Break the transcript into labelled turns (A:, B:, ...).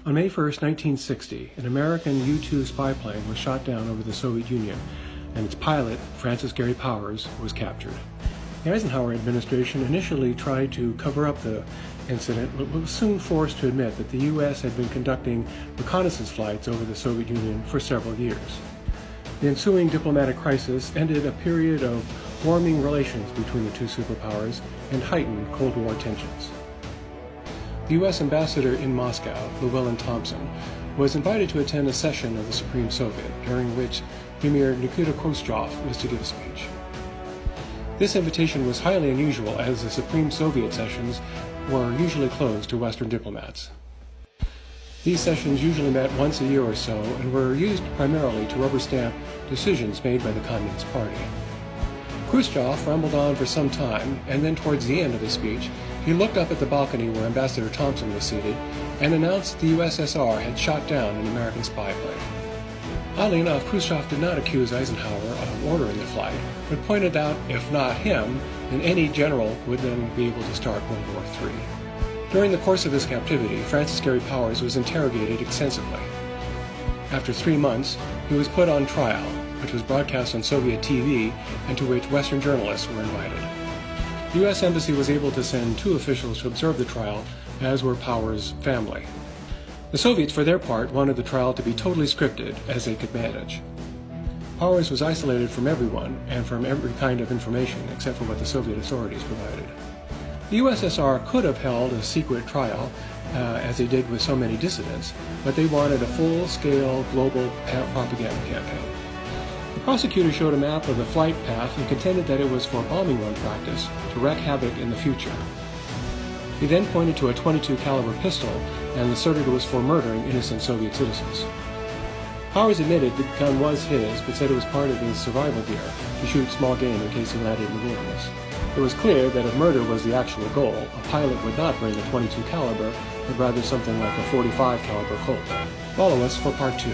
A: On May 1, 1960, an American U-2 spy plane was shot down over the Soviet Union, and its pilot, Francis Gary Powers, was captured. The Eisenhower administration initially tried to cover up the incident, but was soon forced to admit that the U.S. had been conducting reconnaissance flights over the Soviet Union for several years. The ensuing diplomatic crisis ended a period of warming relations between the two superpowers and heightened Cold War tensions. The U.S. ambassador in Moscow, Llewellyn Thompson, was invited to attend a session of the Supreme Soviet, during which Premier Nikita Khrushchev was to give a speech. This invitation was highly unusual, as the Supreme Soviet sessions were usually closed to Western diplomats. These sessions usually met once a year or so and were used primarily to rubber stamp decisions made by the Communist Party. Khrushchev rambled on for some time, and then towards the end of his speech, he looked up at the balcony where Ambassador Thompson was seated and announced the USSR had shot down an American spy plane. Oddly enough, Khrushchev did not accuse Eisenhower of ordering the flight, but pointed out if not him, then any general would then be able to start World War III. During the course of his captivity, Francis Gary Powers was interrogated extensively. After 3 months, he was put on trial, which was broadcast on Soviet TV and to which Western journalists were invited. The U.S. Embassy was able to send 2 officials to observe the trial, as were Powers' family. The Soviets, for their part, wanted the trial to be totally scripted, as they could manage. Powers was isolated from everyone and from every kind of information except for what the Soviet authorities provided. The USSR could have held a secret trial, as they did with so many dissidents, but they wanted a full-scale global propaganda campaign. The prosecutor showed a map of the flight path and contended that it was for bombing run practice to wreak havoc in the future. He then pointed to a .22 caliber pistol and asserted it was for murdering innocent Soviet citizens. Powers admitted the gun was his, but said it was part of his survival gear to shoot small game in case he landed in the wilderness. It was clear that if murder was the actual goal, a pilot would not bring a .22 caliber, but rather something like a .45 caliber Colt. Follow us for Part 2.